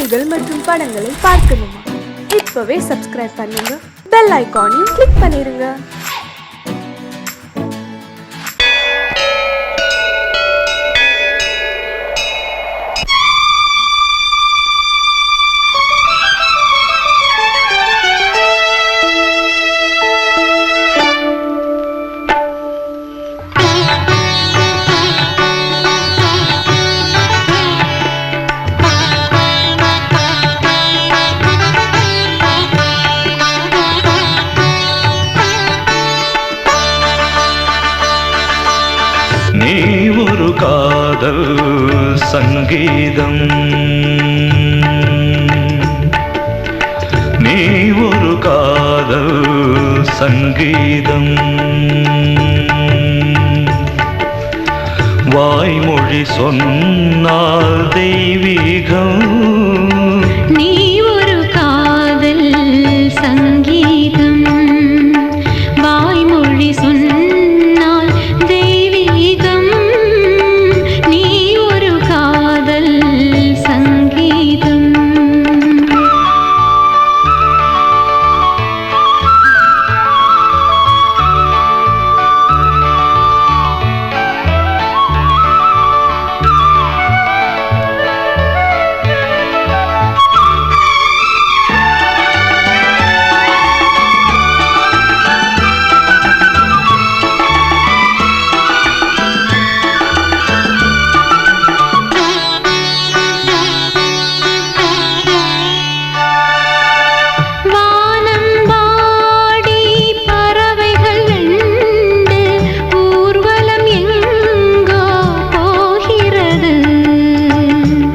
நிகழ்ச்சிகள் மற்றும் படங்களை பார்க்கணுமா? இப்பவே சப்ஸ்கிரைப் பண்ணுங்க, பெல் ஐகானையும் கிளிக் பண்ணிருங்க. நீ ஒரு காதல் சங்கீதம், நீ ஒரு காதல் சங்கீதம், வாய்மொழி சொன்னால் தெய்வீகம். நீ ஒரு காதல் சங்கீதம், வாய்மொழி சொன்னால் தெய்வீகம். நீ ஒரு காதல் சங்கீதம்.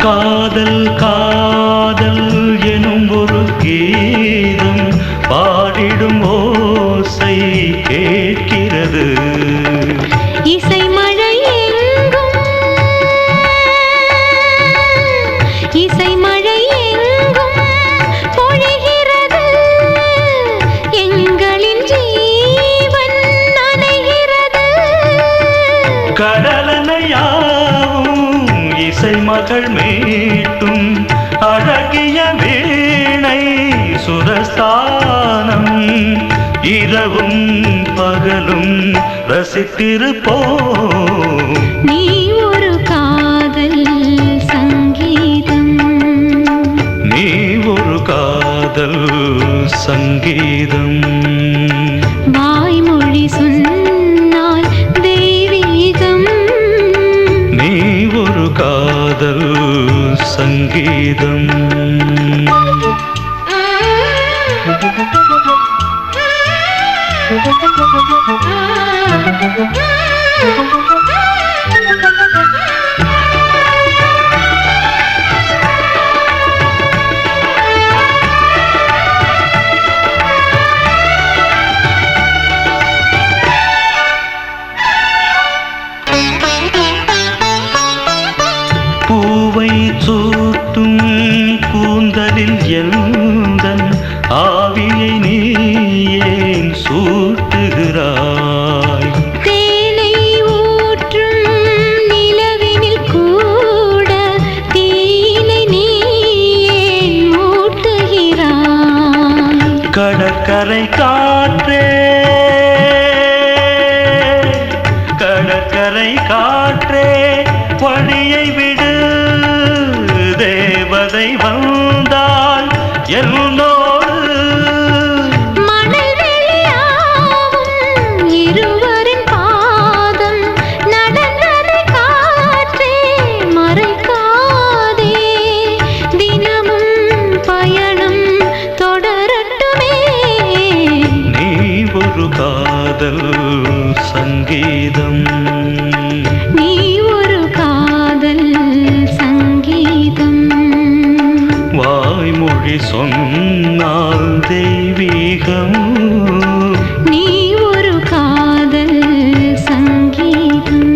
காதல் காதல் எனும் ஒரு கீதம் பாடிடும் ஓசை கேட்கிறது. இசை மழை எங்கும், இசை மழை எங்கும் பொழிகிறது. எங்களின் ஜீவன் நனைகிறது. கடலனையாவும் இசை மகள் மீட்டும் அழகிய வீணை சுரஸ்தானம். இரவும் பகலும் ரசித்திருப்போம். நீ ஒரு காதல் சங்கீதம், நீ ஒரு காதல் சங்கீதம், வாய்மொழி சொன்னால் தெய்வீகம். நீ ஒரு காதல் சங்கீதம். பூவை சூட்டும் கூந்தலில் எந்தன் ஆவியை நீ ஏன் சூட்டுகிறாய்? தேனை ஊற்றும் நிலவினில் கூட தீனை நீ ஏன் மூட்டுகிறாய்? கடற்கரை காற்றே, கடற்கரை காற்றே வழியை விடு. தேவதை வந்தால் என்னோடு மணல் வெளியாகும் இருவரின் பாதம் நடந்ததை காற்றே மறைக்காதே. தினமும் பயணம் தொடரட்டுமே. நீ ஒரு காதல் சங்கீதம், நீ ஒரு காதல் சங்கீதம், வாய்மொழி சொன்னால் தெய்வீகம். நீ ஒரு காதல் சங்கீதம்.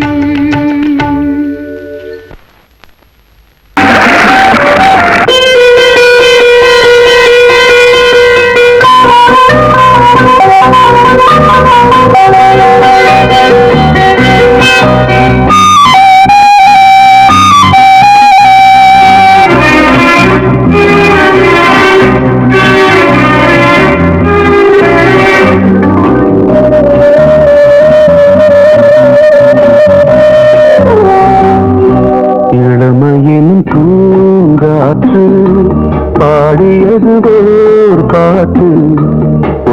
காற்று பாடியது ஓர் பாட்டு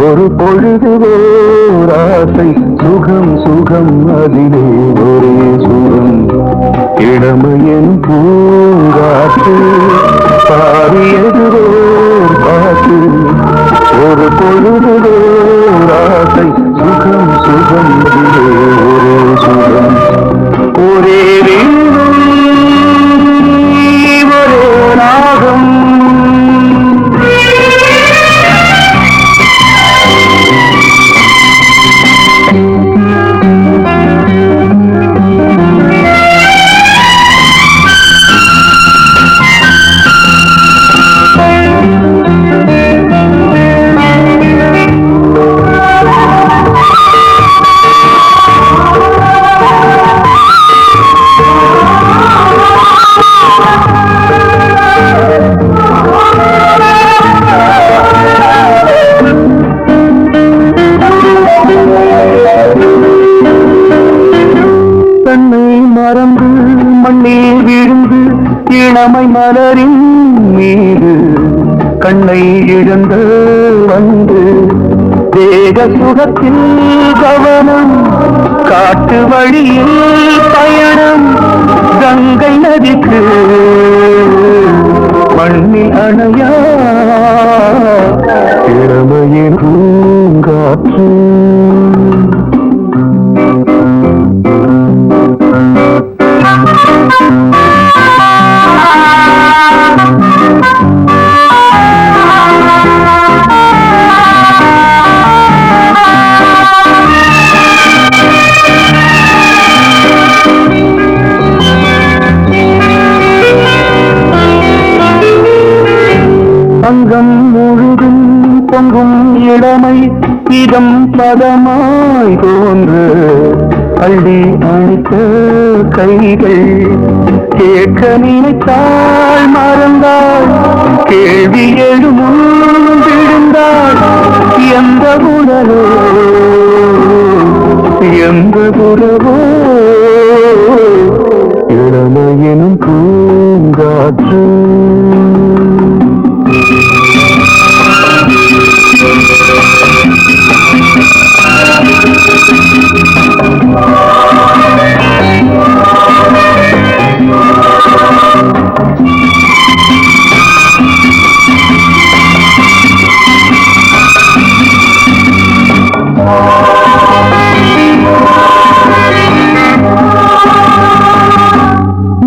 ஒரு பொழுது ஓர் ஆசை சுகம் சுகம் அதிலே ஒரே சுகம் இளமையின் பூங்காற்று பாடியது ஓர் பாட்டு ஒரு பொழுது ஓர் ஆசை சுகம் சுகம் அதிலே ஒரே சுகம் ஒரே வீணை ஒரே ராகம் மறந்து மண்ணில் விழுந்து இளமை மலரின் மீது கண்ணை இழந்து வந்து தேக சுகத்தில் கவனம் காட்டு வழியில் பயணம் கங்கை நதிக்கு மண்ணில் அணையா இளமையின் பூங்காற்று அங்கம் முழுதும் பொங்கும் இளமை இதம் பதமாய் தோன்று அள்ளி அணித்த கைகள் கேட்க நினைத்தாள் மறந்தாள் கேள்வி எழுமுன் விழுந்தாள் எந்த உணரோ எந்த உறவோ இளமையினும் பூங்காற்று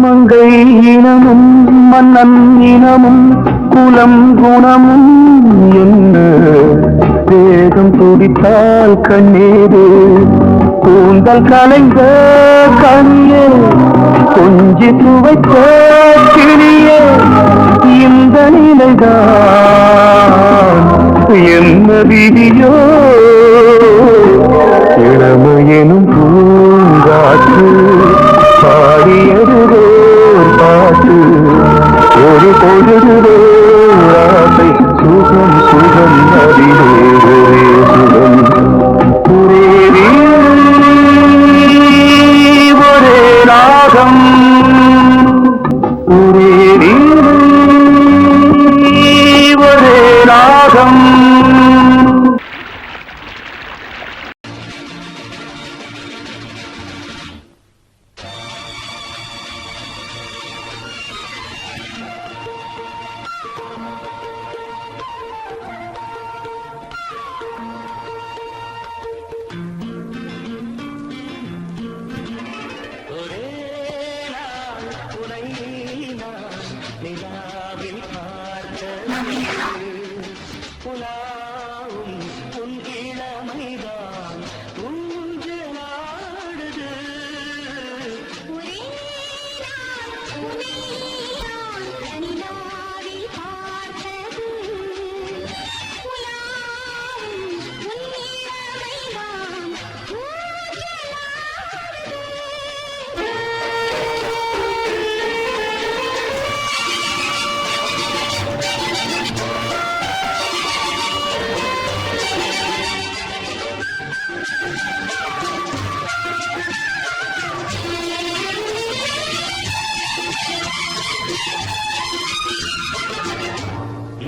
மங்கை இனமும் மன்னன் இனமும் குலம் குணமும் என்ன வேகம் துடித்தால் கண்ணீரு கூந்தல் கலைந்த கனியே கொஞ்சி துவைத்த கிளியே இந்த நிலைதான் என்ன விதியோ இளமையெனும் பூங்காற்று பாடியது ஓர் பாட்டு ஒரு பொழுது ஆசை சுகம் சுகம் அதிலே ஒரே சுகம் ஒரே வீணை, ஒரே ராகம் ஒரே வீணை, ஒரே ராகம்.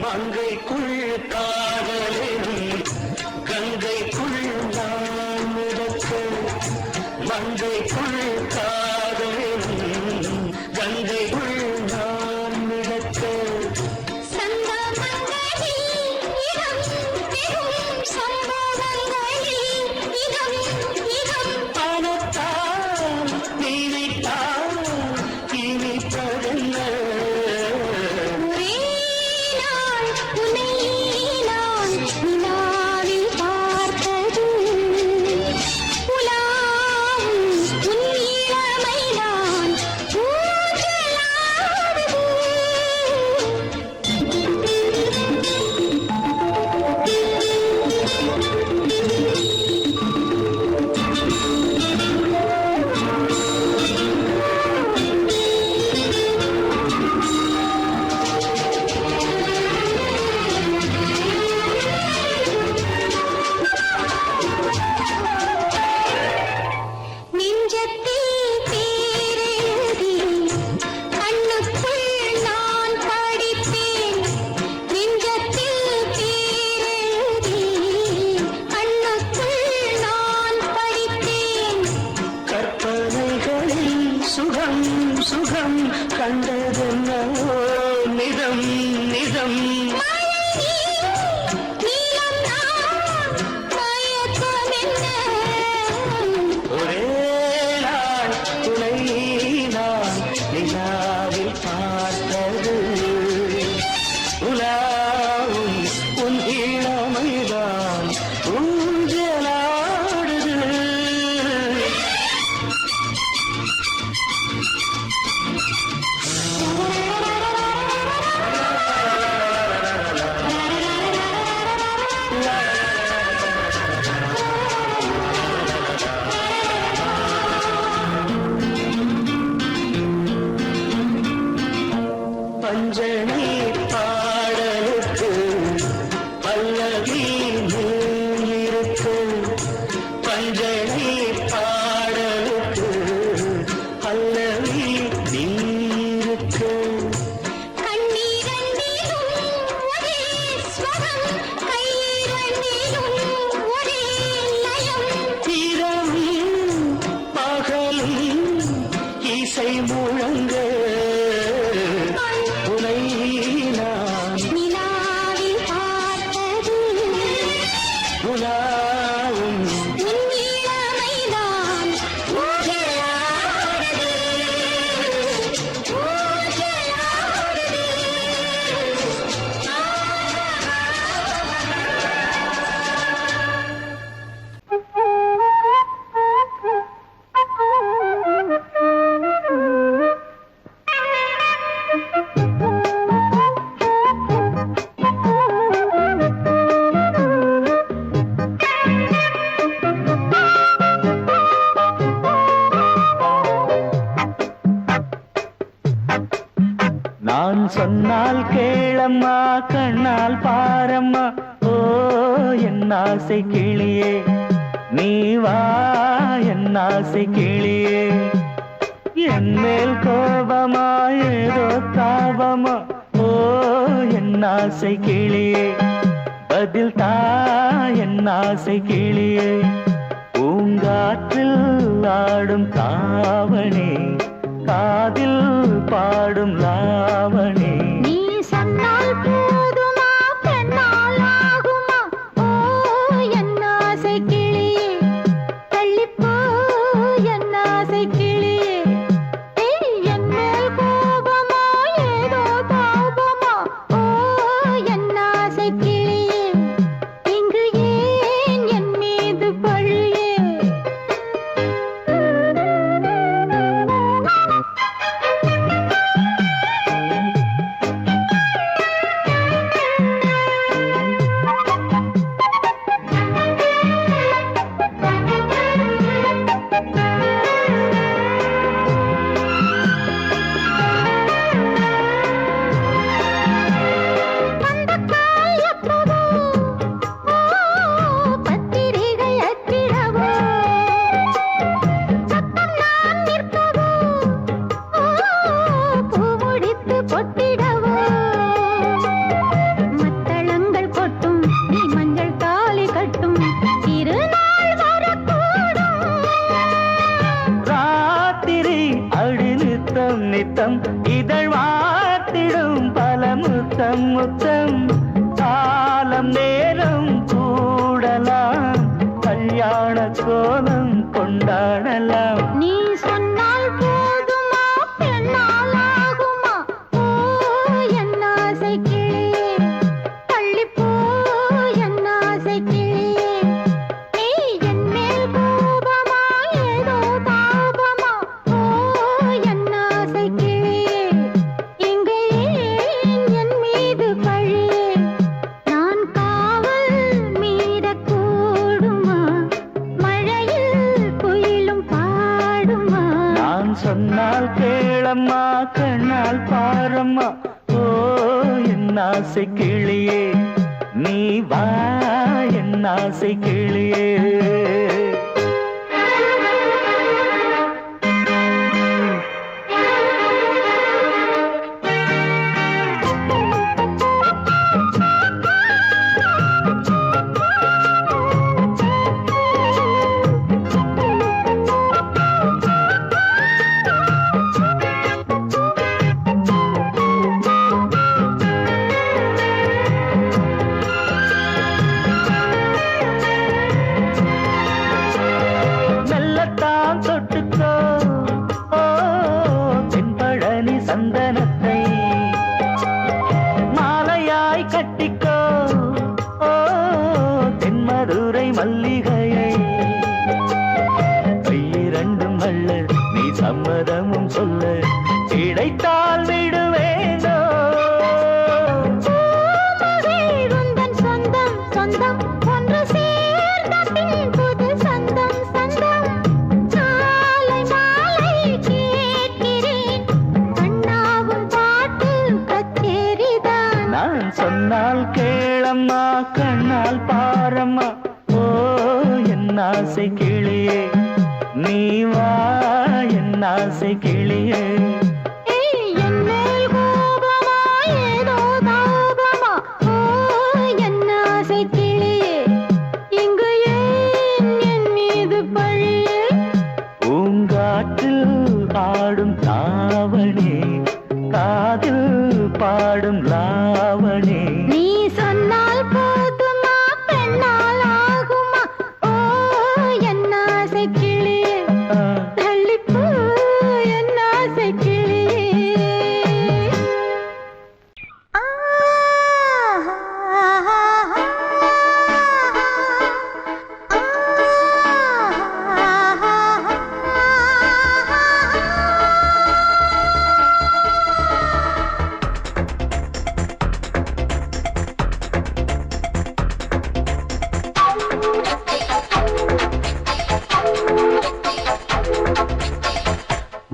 மங்கைக்குள் காதலின் கங்கைக்குள் நான் மிதக்க மங்கைக்குள் காதலின் கங்கைக்குள் நான் மிதக்க பணத்தால் நினைத்தால் இனிப்பதென்ன சுகம் சுகம் கண்டதென்னோ நிதம் நிதம் ஒரே நாள் துணை நான் நிலாவில் பார்த்தது உலாவும் உன் இளமைதான் ஊஞ்சலாடுது பஞ்சனை பாடலுக்கு பல்லவி இருக்கு பஞ்சனை பாடலுக்கு பல்லவி இருக்கு இரவும் பகலும் இசை முழங்க உனை நான் உலாவும் நான் சொன்னால் கேளம்மா கண்ணால் பாரம்மா ஓ என் ஆசை கிளியே நீ வா என் ஆசை கிளியே என் மேல் கோபமா ஏதோ தாபமா ஓ என் ஆசை கிளியே பதில் தா என் ஆசை கிளியே பூங்காற்றில் ஆடும் தாவணி காதில் பாடும் லாவணி நீ சொன்னால் போதுமா பெண்ணால் ஆகுமா ஓ என் ஆசை கிளியே தள்ளிப்போ என் ஆசை கிளியே என் மேல் கோபமா ஏதோ தாபமா ஓ என் ஆசை கிளியே இங்கு ஏன் என் மீது பழியே முத்தம் முத்தம் காலம் நேரம் கூடலாம் கல்யாண கோலம் கொண்டாடலாம் நீ சொன்னால் போதுமா பெண்ணால் ஆகுமா ஓ என் ஆசை கிளியே தள்ளிப்போ என் ஆசை கிளியே நீ என் மேல் கோபமா ஏதோ தாபமா ஓ என் ஆசை கிளியே இங்கே என் மீது பழியே நான் காவல் மீறக்கூடுமா மழையில் குயிலும் பாடுமா நான் சொன்னால் கேளம்மா கண்ணால் பாரம்மா ஓ என் ஆசை கிளியே நீ வா என் ஆசை கிளியே மெல்லத்தான் தொட்டுக்கோ ஓ தென்பழனி சந்தனத்தை மாலையாய் கட்டிக்கோ ஓ தென்மதுரை மல்லிகையை கையிரண்டும் அள்ள நீ சம்மதமும் சொல்ல கிடைத்தால் விடுவேனோ உந்தன் சொந்தம் சொந்தம் ஒன்று சேர்ந்த பின் புது சொந்தம் சொந்தம் மாலை மாலை கேட்கிறேன் கண்ணாவும் பாட்டு கச்சேரிதான் நான் சொன்னால் கேளம்மா கண்ணால் பாரம்மா ஓ என் ஆசை கிளியே நீ வா என் ஆசை கிளியே என் மேல் கோபமா ஏதோ தாபமா ஓ என் ஆசை கிளியே இங்கு ஏன் என் மீது பழியே பூங்காற்றில் ஆடும் தாவணி காதில் பாடும் லாவணி நீ சொன்னால் போதுமா பெண்ணால் ஆகுமா ஓ என் ஆசை கிளியே தள்ளிப்போ என் ஆசை கிளியே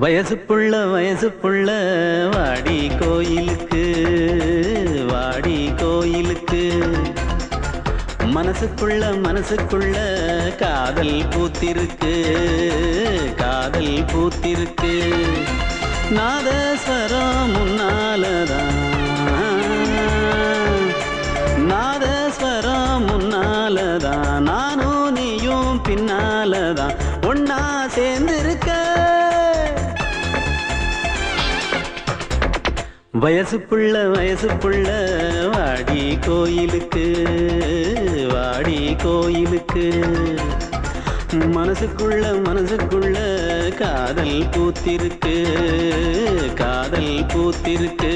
வயசு புள்ள வாடி கோயிலுக்கு மனசுக்குள்ள காதல் பூத்திருக்கு நாதஸ்வரம் முன்னாலதான் நானும் நீயும் பின்னாலதான் ஒன்னா சேர்ந்திருக்க வயசு புள்ள வாடி கோயிலுக்கு மனசுக்குள்ள காதல் பூத்திருக்கு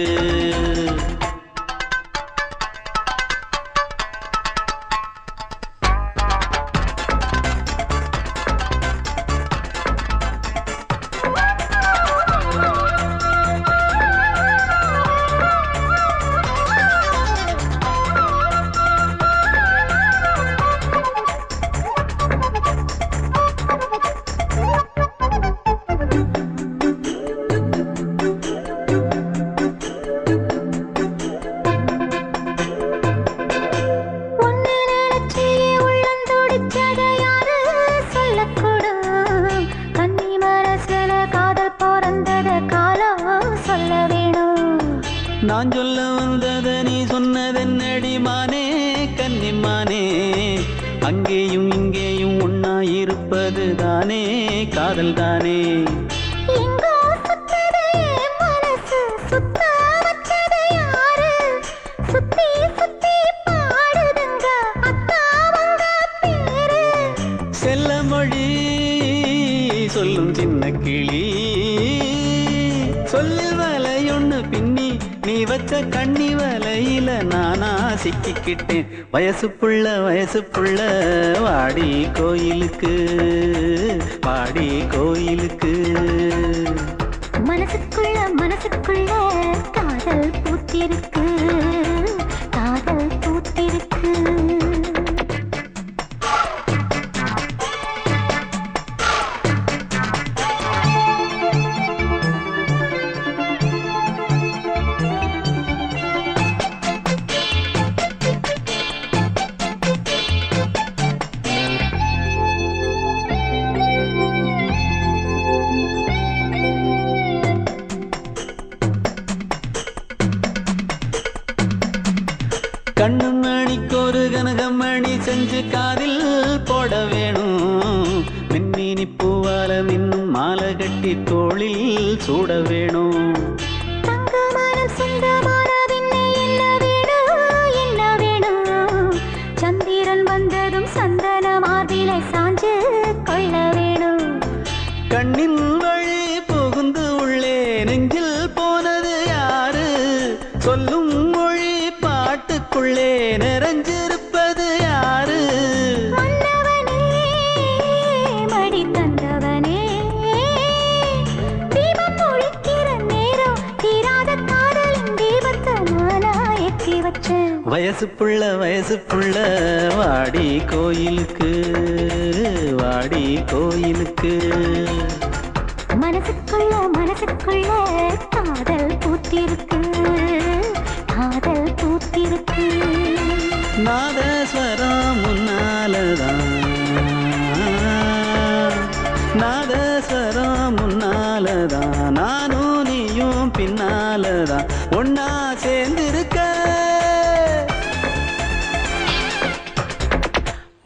நான் சொல்ல வந்தத நீ சொன்னதென்னடி மானே கன்னிமானே அங்கேயும் இங்கேயும் ஒன்னா இருப்பது தானே காதல் தானே கண்ணி வலையில நானா சிக்கிக்கிட்டேன். வயசு புள்ள வாடி கோயிலுக்கு வாடி கோயிலுக்கு. மனசுக்குள்ள காதல் பூத்திருக்கு காதல் பூத்திருக்கு. கண்ணு மணிக்கொரு கனகமணி செஞ்சு காதில் போட வேணும். மின்மினி பூவால மின்னும் மாலை கட்டி தோளில் சூட வேணும். சந்திரன் வந்ததும் சந்தன மார்பிலை சாஞ்சு கொள்ள வேணும். கண்ணின் வழி புகுந்து உள்ளே நெஞ்சில் போனது யாரு? சொல்லும் மொழி பாட்டுக்குள்ளே நிறைஞ்சிருப்பது யாரு? மன்னவனே மடி தந்தவனே, தீபம் ஒழிக்கிற நேரம் தீராத காதலின் தீபத்தை நானா ஏற்றி வச்சேன். வயசு புள்ள வாடி கோயிலுக்கு வாடி கோயிலுக்கு. மனசுக்குள்ள காதல் பூத்திருக்கு காதல் பூத்திருக்கு. நாதஸ்வரம் முன்னாலதான் நானும் நீயும் பின்னாலதான் ஒன்னா சேர்ந்திருக்க.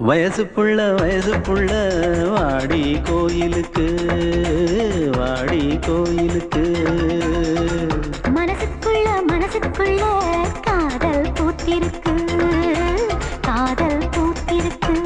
வயசு புள்ள வாடி கோயிலுக்கு வாடி கோயிலுக்கு. மனசுக்குள்ள காதல் பூத்திருக்கு காதல் பூத்திருக்கு.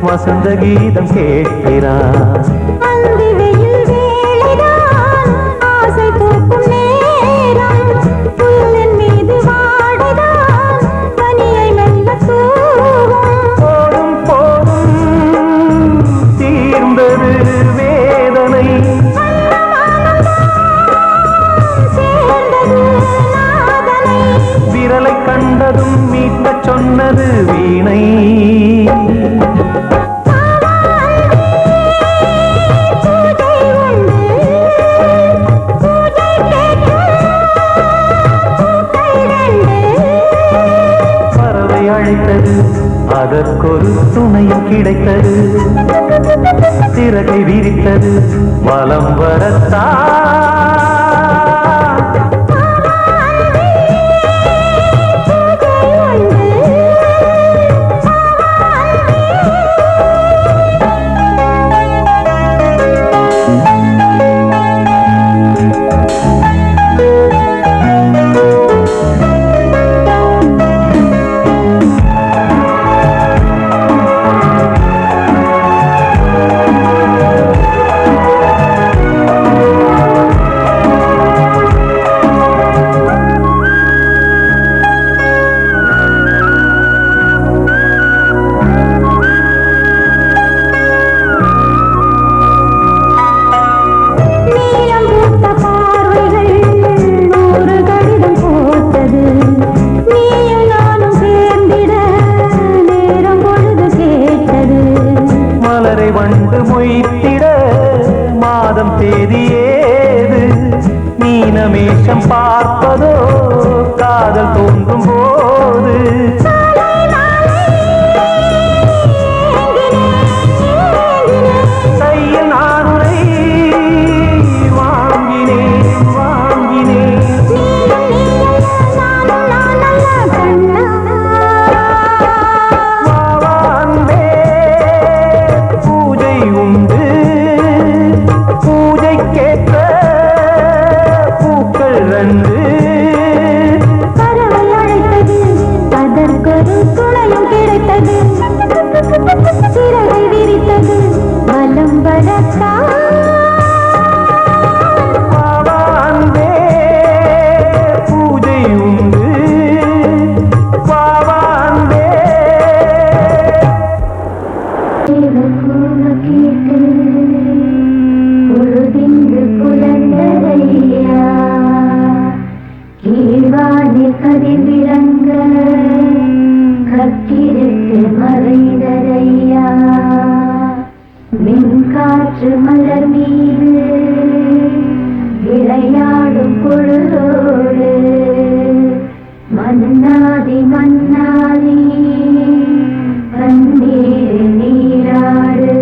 வசந்த கீதம் கேட்கிறான். கண்டதும் மீட்க சொன்னது வீணை. பறவை அழைத்தது, அதற்கொரு துணையும் கிடைத்தது. சிறகை விரித்தது, வலம் வரத்தான். வண்டு மொய்த்திட மாதம் தேதி ஏது? மீனமேஷம் பார்ப்பதோ காதல் தோன்றும் போது. கையில் நானுரை வாங்கினேன் வாங்கினேன். காற்று மலர் மீது விளையாடும் பொழுதோடு மன்னாதி மன்னாதி கண்ணீர் நீராடு.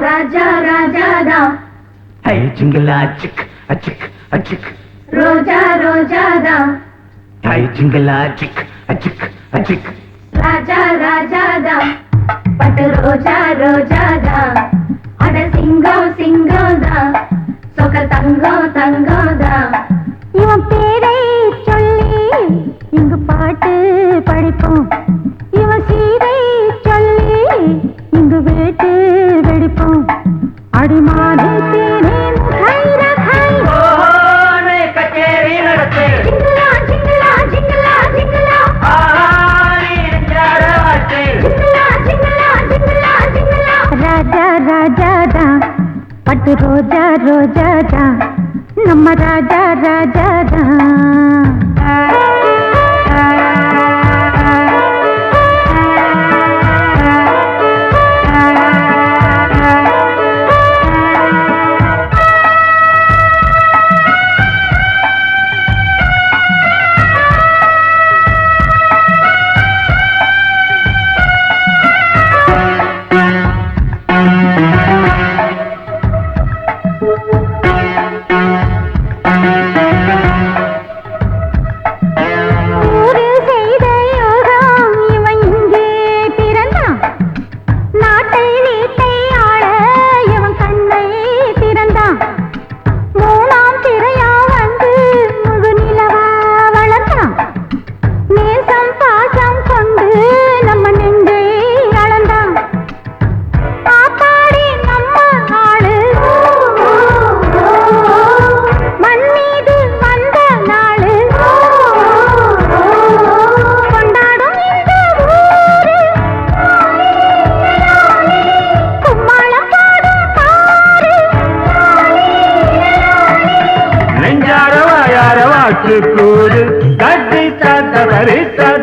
ராஜா ராஜாதா ஹை ஜிங்கலா சிக் அச்சிக் அச்சிக். ரோஜா ரோஜாதா ஹை ஜிங்கலா சிக் அச்சிக் அச்சிக். ராஜா ராஜாதா பட்டு ரோஜா ரோஜாதா அட சிங்கம் சிங்கம்தா சொக்க தங்கம் தங்கம்தா. இவன் பேரை சொல்லி இங்கு பாட்டு படிப்போம். இவன் சீரை சொல்லி இங்கு வேட்டு வெடிப்போம். அடிமானே தேனே கைர கை ஓனே கச்சேரி நடத்து. ஜிங்கலா ஜிங்கலா ஜிங்கலா ஜிங்கலா ஆரி ஜரவாட்டே. ஜிங்கலா ஜிங்கலா ஜிங்கலா ஜிங்கலா. ராஜா ராஜாதா பட்டு ரோஜா ரோஜாதா நம்ம ராஜா ராஜாதா.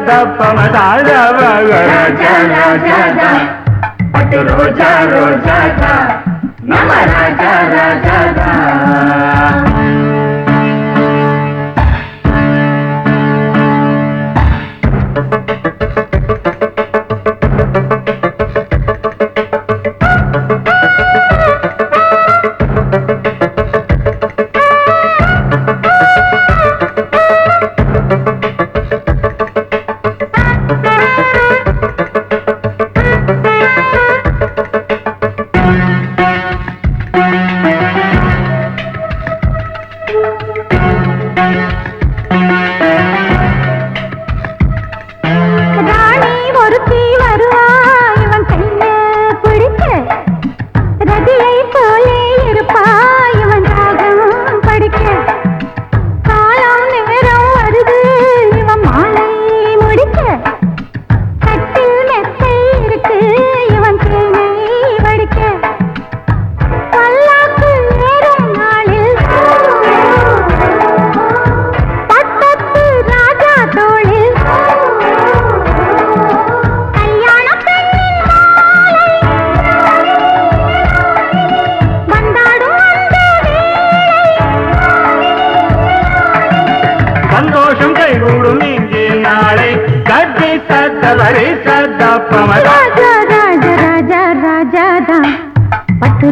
பமதாத ராஜா ராஜா பட்டு ரோஜா ரோஜா நம ராஜா ராஜா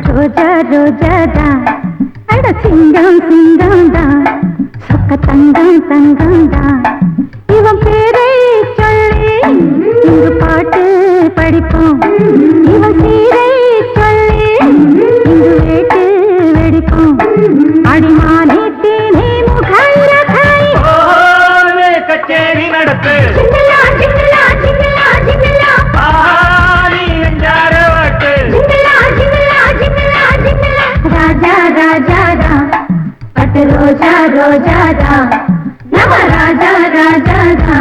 ரோஜா ரோஜாதா அட சிங்கம் சிங்கம்தா சொக்க தங்கம் தங்கம்தா இவன் பேரை சொல்லி இங்கு பாட்டு படிப்போம் இவன் சீரை சொல்லி இங்கு வேட்டு வெடிப்போம் அடிமானே தேனே முகல்ல காய் கச்சேரி நடத்து ரோஜா ரோஜாதா நம ராஜா ராஜாதா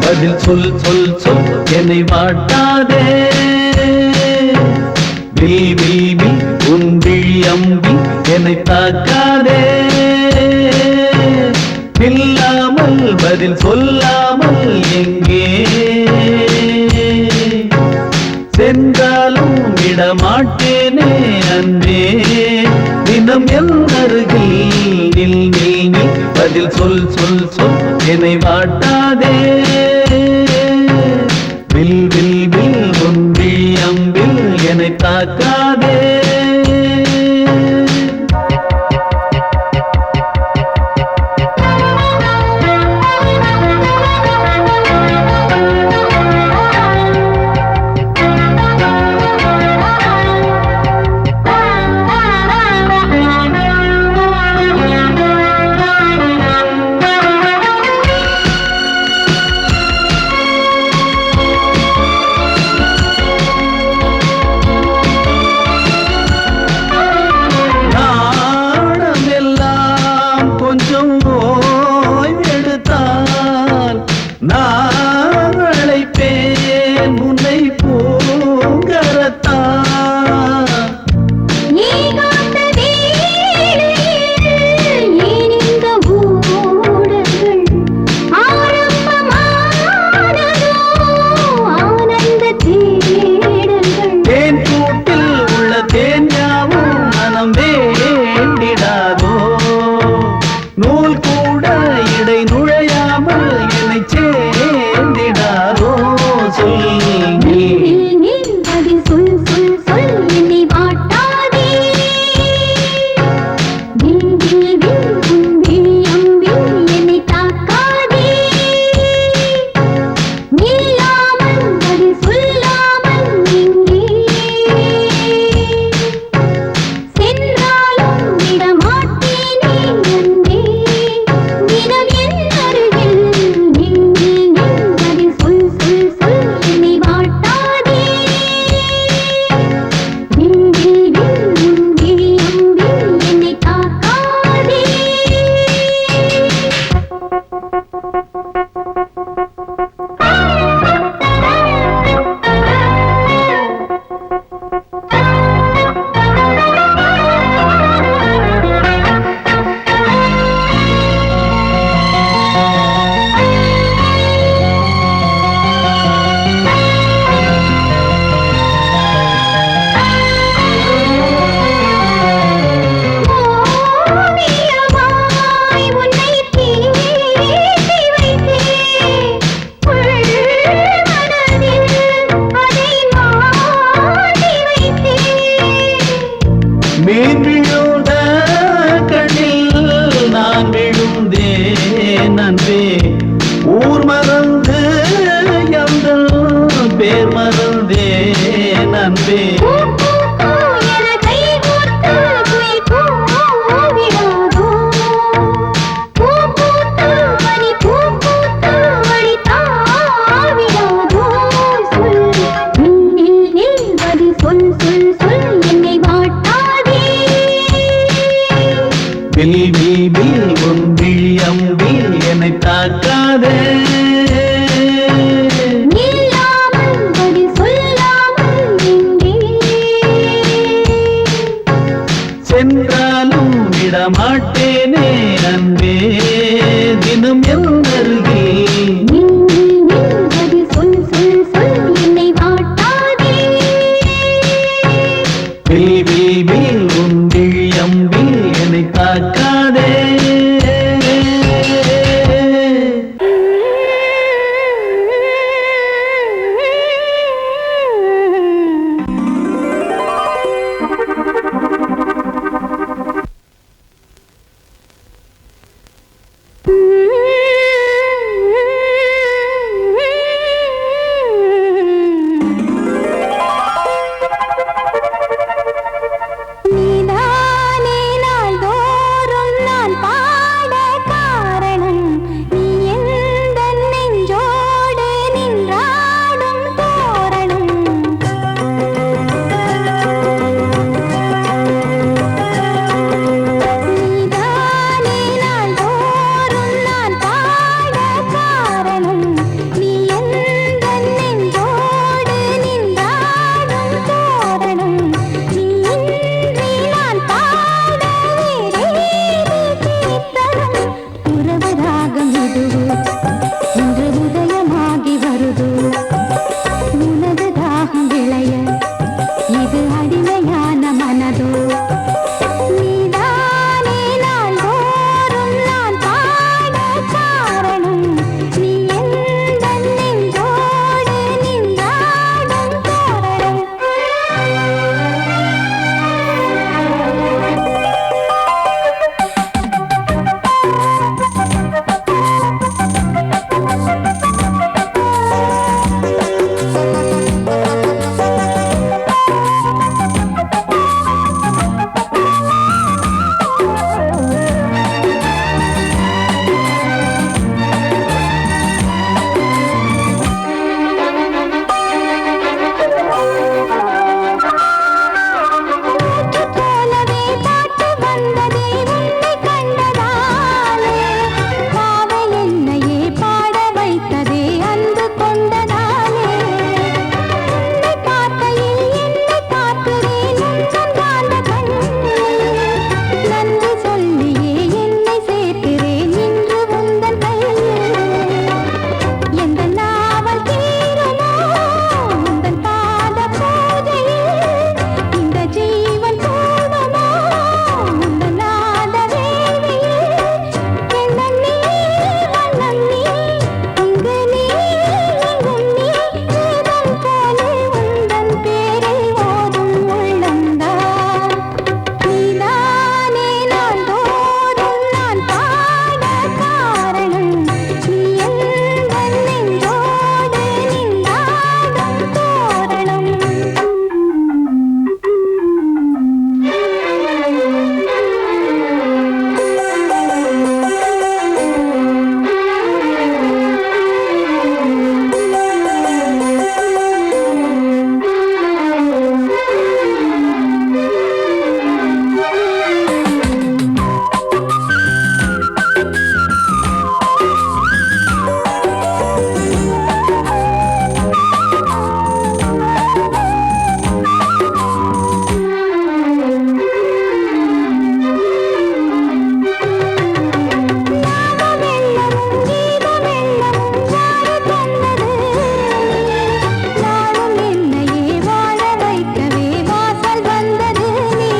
பதில் சொல் சொல் சொல் என்னை வாட்டாதே வில் வில் வில் உன் விழி அம்பி என்னை தாக்காதே இல்லாமல் பதில் சொல்லாமல் எங்கே சென்றாலும் விடமாட்டேனே அன்பே தினம் என் அருகில் நில் நில் நில் பதில் சொல் சொல் சொல் என்னை வாட்டாதே வில் வில் வில் உன் விழி அம்பில் என்னை தாக்காதே விடமாட்டேனே அன்பே தினம் என் அருகில் சொல் சொல் சொல் என்னை வாட்டாதே வில் வில் வில் உன் விழியம்பில் என்னை தாக்காதே நீதானே நாள்தோறும் நான் பாட காரணம் நீ எந்தன் நெஞ்சோடு நின்றாடும் தோரணம் நீதானே நாள்தோறும் நான் பாட காரணம் நீ எந்தன் நெஞ்சோடு நின்றாடும் தோரணம் நீ இன்றி நான் பாட வேறேது கீர்த்தனம் உறவு ராகம் இதுவோ இன்று உதயமாகி வருதோ உனது தாகம் விளைய இது அடிமையான மனதோ நீதானே நாள்தோறும் நான் பாட காரணம் நீ எந்தன் நெஞ்சோடு நின்றாடும் தோரணம் போலவே பாட்டு வந்ததே உன்னை கண்டதாலே பாவை என்னையே பாட வைத்ததே அன்பு கொண்டதாலே உன்னை பார்க்கையில் என்னை பார்க்கிறேன் உந்தன் காந்த கண்ணில் நன்றி சொல்லியே என்னை சேர்க்கிறேன் இன்று உந்தன் கையில் எந்த நாவல் தீருமோ உந்தன் பாத பூஜையில் இந்த ஜீவன் போதுமோ உந்தன் நாத வேள்வியில் எண்ணம் நீ வண்ணம் நீ இங்கு நீ எங்கும் நீ வேதம் போலே உந்தன் பேரை ஓதும் உள்ளம்தான் நீதானே நாள்தோறும் நான் பாட காரணம் நீ எந்தன் நெஞ்சோடு நின்றாடும் தோரணம் நாமமெல்லமும் கீதமெல்லமும் யாரு தந்தது நாளும் என்னையே வாழ வைக்கவே வாசல் வந்தது நீ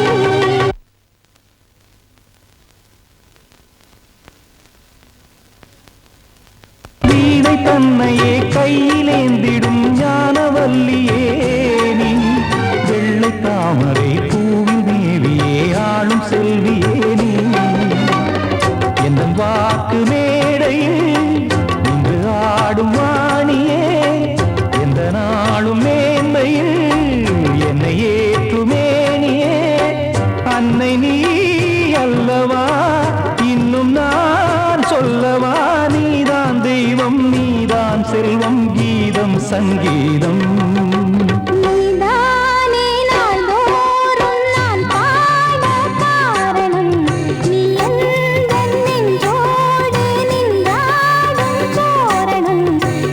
வீணை தன்னையே கையிலேந்திடும் ஞானவல்லியே நீ வெள்ளை தாமரை பூவில் தேவியே ஆளும் செல்வியே நீ என் வாக்கு மேடையில் இன்று ஆடும் வாணியே எந்த நாளும் மேன்மையில் என்னை ஏற்றுமேனியே அன்னை நீ அல்லவா இன்னும் நான் சொல்லவா நீதான் தெய்வம் நீதான் செல்வம் கீதம் சங்கீதம் நீதானே நாள்தோறும் நான் பாட காரணம் நீ எந்தன் நெஞ்சோடு நின்றாடும் தோரணம்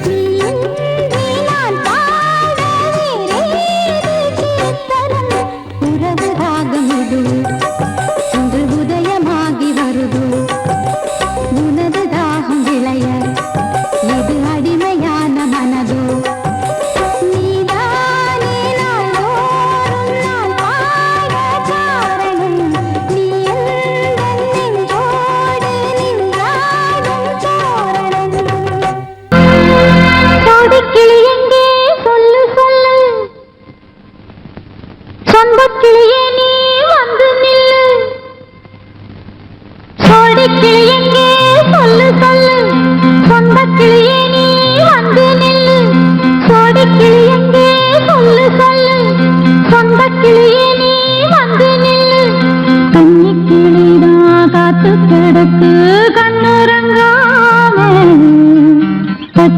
நீ இன்றி நான் பாட வேறேது கீர்த்தனம் உறவு ராகம் இதுவோ இன்று உதயமாகி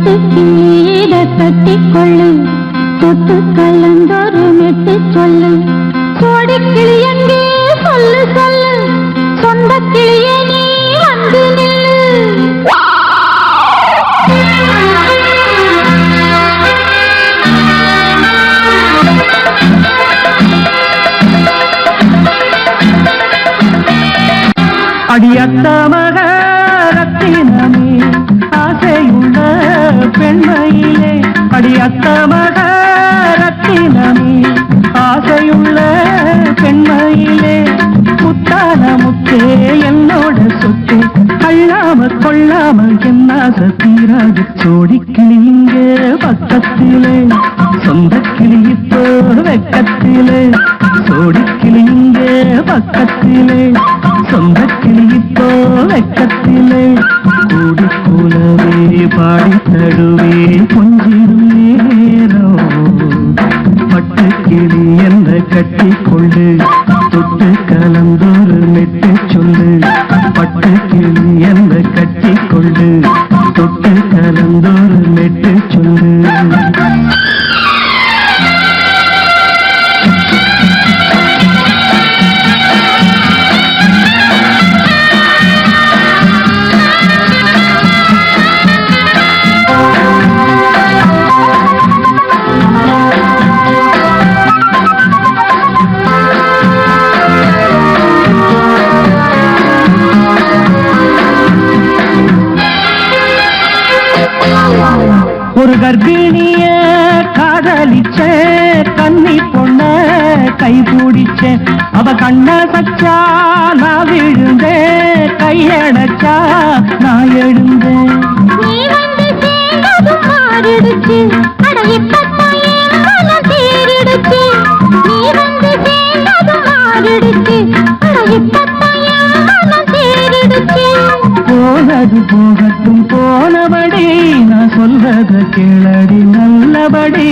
பட்டு கிளியிட கட்டிக்கொள்ளு தொட்டு கலந்தொரு மெட்டு சொல்லு சோடி கிளி எங்கே சொல்லு சொல்லு சொந்த கிளியே நீ வந்து நில்லு அடியத்த மகரத்தினமே ஆசையுள்ள பெண்மையிலே அடியத்த மகரத்தினமே ஆசையுள்ள பெண்மையிலே முத்தான முத்தே என்னோட சொத்து அள்ளாம கொள்ளாம என்ன தீராது சோடி கிளிங்க பக்கத்திலே சொந்த கிளி இப்போ வெக்கத்திலே சோடி கிளிங்க பக்கத்திலே சொந்த கிளி இப்போ வெக்கத்திலே கூடி கூலவே பாடி தடுவே கொஞ்சிடும் நேரம் பட்டு கிளி என்ற கட்டி கொண்டு தொட்டு கலந்தொரு மெட்டு சொல்லு பட்டு கிளி என்ற கட்டி கொண்டு தொட்டு கலந்தொரு மெட்டு சொல்லு ஒரு கர்ப்பிணிய காதலிச்ச கன்னி பொண்ண கை பிடிச்ச அவ கண்ண சச்சா நான் விழுந்தேன் கையடைச்சா நான் எழுந்தேன் நீ வந்து சேர்ந்ததும் மாறிடுச்சு அட இப்பத்தான் என் மனம் தேறிடுச்சு நீ வந்து சேர்ந்ததும் மாறிடுச்சு அட இப்பத்தான் என் மனம் தேறிடுச்சு போனது போகட்டும் போனபடி நான் சொல்றத கேளடி நல்லபடி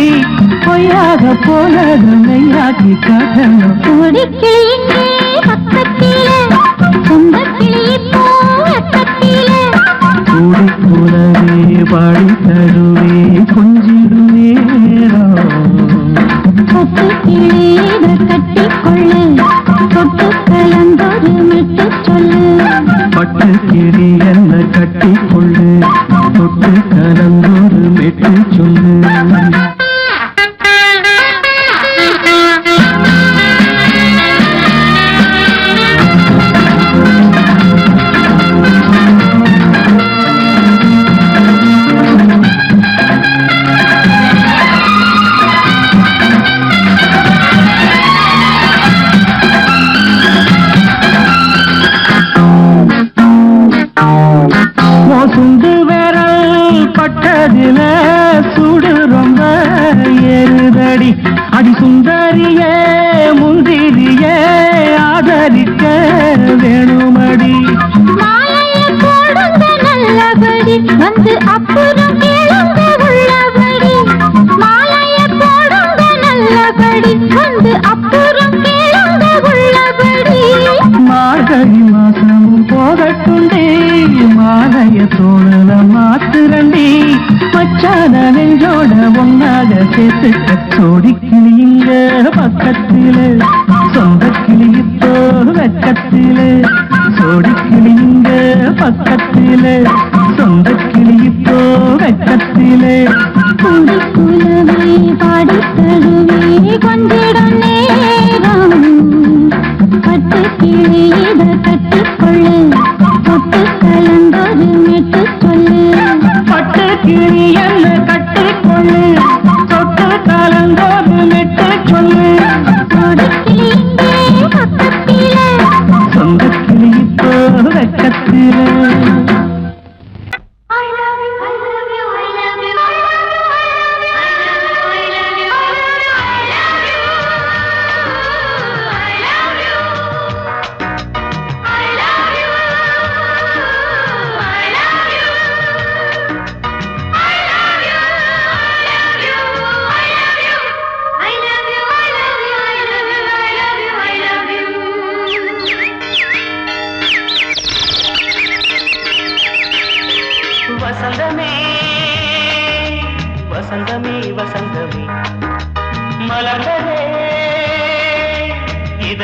பொய்யாக போனது மெய்யாக்கி காட்டணும் சோடி கிளி இங்கே பக்கத்திலே சொந்த கிளி இப்போ வெக்கத்திலே கூடி கூடவே பாடி தருவே கொஞ்சிடும் நேரம் தொட்டு கிளியிட கட்டிக்கொள்ளு தொட்டு கலந்தொரு மெட்டு சொல்லு பட்டு கிளி என்ன கட்டி கொள்ளு தொட்டு கலந்தொரு மெட்டு சொல்லு சுண்டு விரல் பட்டதில சுடு ரொம்ப ஏறுதடி அடி சுந்தரியே முந்திரியே ஆதரிக்க வேணுமடி மாலைய போடுங்க நல்லபடி வந்து அப்புறம் கேளுங்க உள்ளபடி மாலைய போடுங்க நல்லபடி வந்து அப்புறம் கேளுங்க உள்ளபடி மார்கழி மாசமும் போகட்டுண்டி மாலைய தோழல மாத்துரண்டி மச்சான நெஞ்சோட ஒன்னாக சேர்த்துக்க சோடி கிளிங்க பக்கத்திலே சொந்த கிளி இப்போ வெக்கத்திலே சோடி கிளிங்க பக்கத்திலே சொந்த கிளி இப்போ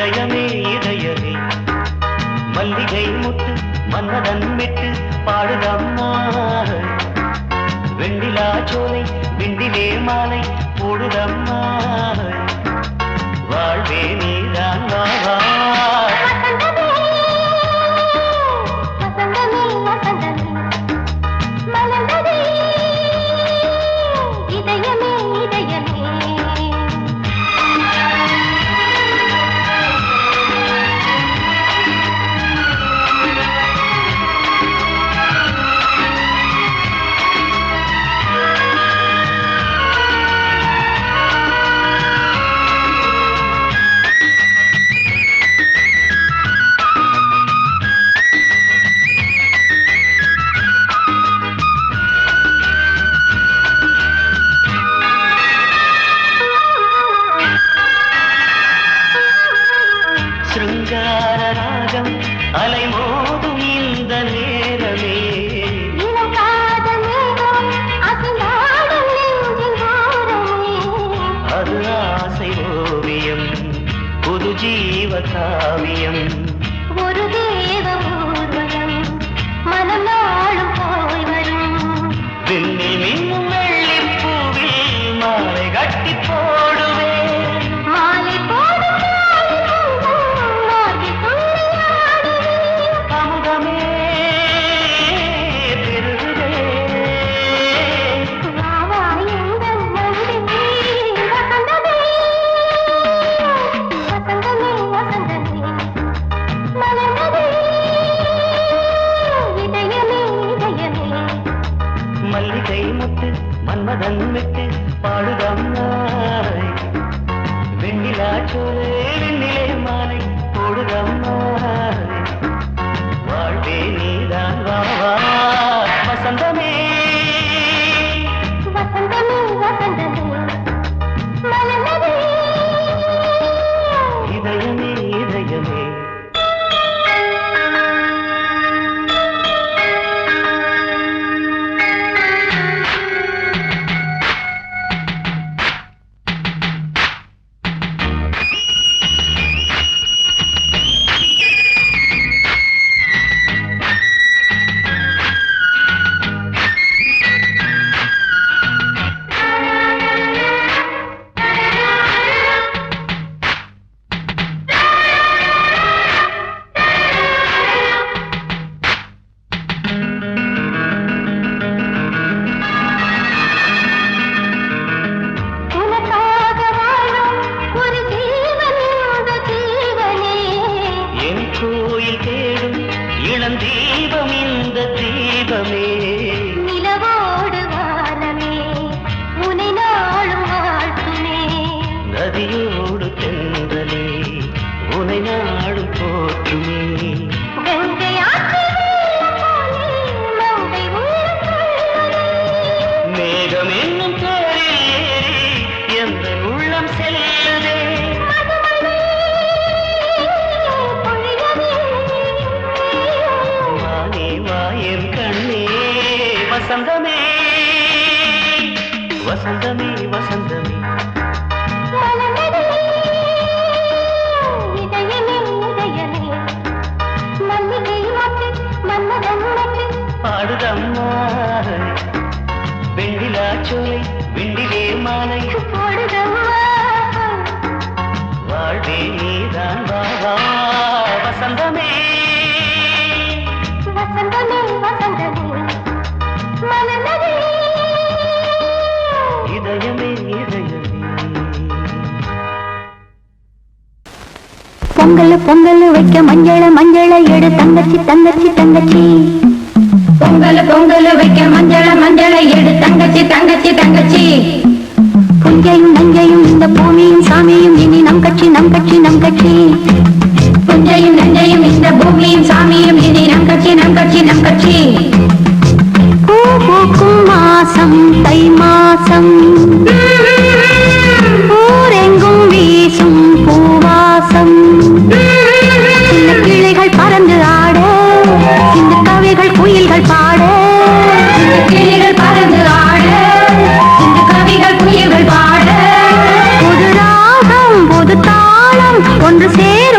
இதயமே இதயமே மல்லிகை முட்டு மன்னதன் விட்டு பாடுதம்மா வெண்ணிலா சோலை விண்டிலே மாலை போடுதம்மா வாழ்வே நீதான் வா காவியம் ஒரு தேவ ஊர்வலம் மனம் நாளும் போய் வரும் விண்ணில் மின்னும் வெள்ளிப்பூவில் மாலை கட்டி போடுவேன் மாலை போடும் அமுதமே பெருகுதே மல்லிகை முத்து மன்மதன் விட்டு பாடுதம்மாய் வெண்ணிலா சோலை வெண்ணிலே மாலை போடுதம்மாய் வாழ்வே நீதான் வா வசந்தமே வசந்தமே வசந்தமே மலர்ந்ததே இதயமே இதயமே தீபம் இந்த தீபமே நிலவோடு வானமே உனை நாளும் வாழ்த்துமே நதியோடு தென்றலே உனை நாளும் போற்றுமே கங்கை ஆற்றில் மங்கை உள்ளம் மேகம் என்னும் தேரில் ஏறி எந்த உள்ளம் செல்லுதே வசந்தமே வசந்தமே வசந்தமே இதயமே இதயமே மல்லிகை மட்டு மன்மதன் மட்டு பாடுதம்மா வெண்ணிலா சோலை விண்டிலே மாலை போடுதம்மா வாழ்வே நீதான் வா வசந்தமே வசந்தமே வசந்தமே மலர்ந்ததே இதயமே இதயமே பொங்கல் பொங்கல் வைக்க மஞ்சள மஞ்சள எடு தங்கச்சி தங்கச்சி தங்கச்சி பொங்கல் பொங்கல் வைக்க மஞ்சள மஞ்சள எடு தங்கச்சி தங்கச்சி தங்கச்சி புஞ்சையும் நஞ்சையும் இந்த பூமியும் சாமியும் இனி நம் கட்சி நம் கட்சி நம் கட்சி புஞ்சையும் நஞ்சையும் இந்த பூமியும் சாமியும் இனி நம் கட்சி நம் கட்சி நம் கட்சி பூ பூக்கும் மாசம் தை மாசம் ஊரெங்கும் வீசும் பூவாசம் சின்ன கிளிகள் பறந்து ஆட இந்த கவிகள் குயில்கள் பாட கிளிகள் பறந்து ஆட இந்த கவிகள் குயில்கள் பாட புது ராகம் புது தாளம் ஒன்று சேர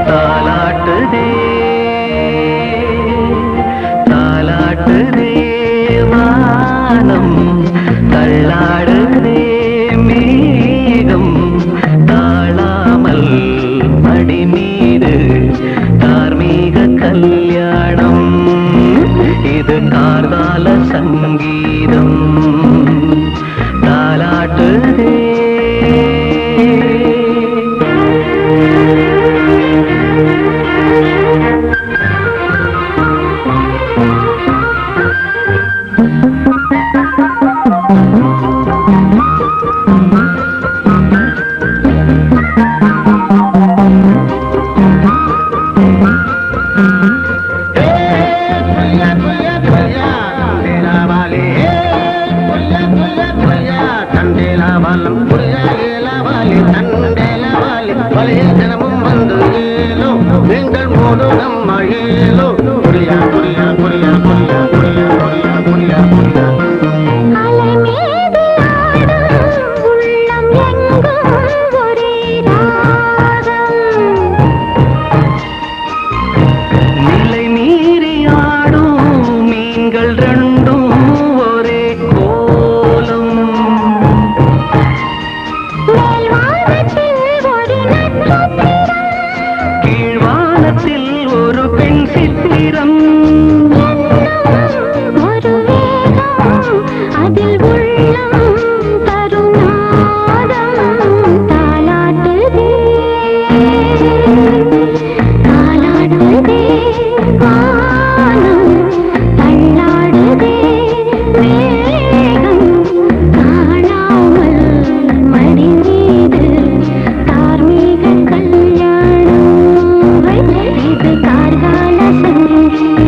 தாலாட்டுதே தாலாட்டுதே வானம் தள்ளாடுதே மேகம் தாழாமல் மடி மீது தார்மீக கல்யாணம் இது கார்கால சங்கீதம் தாலாட்டுதே நிலை மீறி ஆடும் மீன்கள் ரெண்டும் ஒரே கோலம் கீழ்வானத்தில் ஒரு பெண் சித்திரம் அதில் உள்ளம் தருநாதம் தாலாட்டுதே தாலாட்டுதே வானம் தள்ளாடுதே மேகம் காணாமல் மடி மீது தார்மீக கல்யாணம் இது கார்கால சங்கீதம்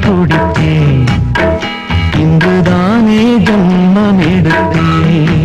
துடித்தேன் இங்குதானே ஜன்மம் எடுத்தேன்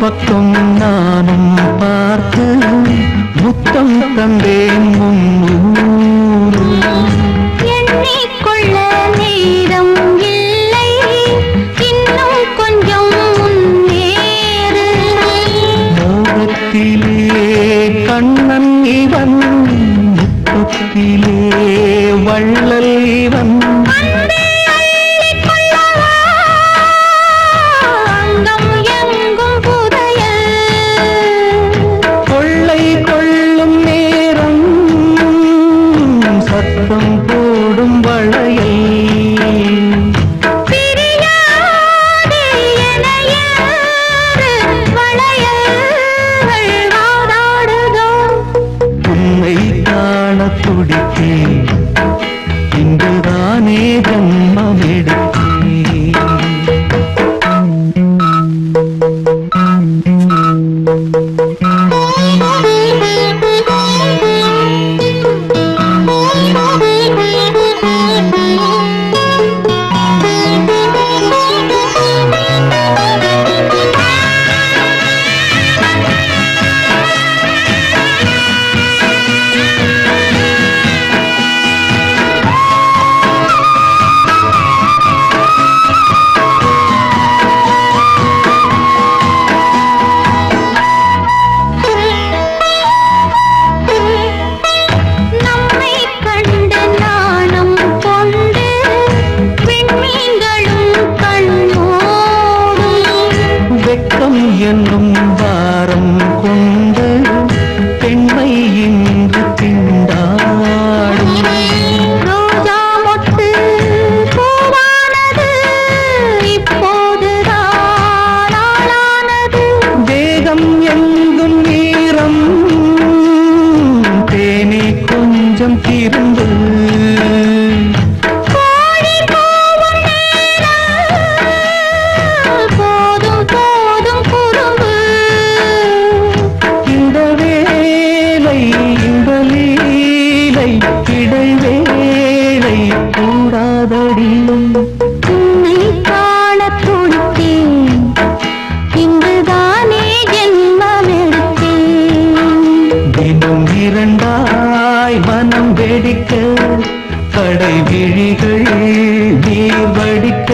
பக்கம் நானும் பார்த்து முத்தம் தந்தேன் முன்னூறு எண்ணிக்கொள்ள நேரம் இல்லை இன்னும் கொஞ்சம் முன்னேறு மோகத்திலே கண்ணன் இவன் முத்தத்திலே வள்ளல் இவன் போடும் உன்னை காண துடித்தேன் இங்குதானே ஜன்மம் எடுத்தேன் என்னும் வாரம் கொண்டு பெண்மை இன்று திண்டாடும் ரோஜா மொட்டு பூவானது இப்போதுதான் ஆளானது வேகம் எங்கும் நீரம் தேனே கொஞ்சம் திருந்து இடைவேளை கூடாதடியும் உன்னை காண துடித்தேன் இங்குதானே ஜென்மம் எடுத்தேன் தினம் இரண்டாய் மனம் வெடிக்க கடை விழிகள் நீர் வடிக்க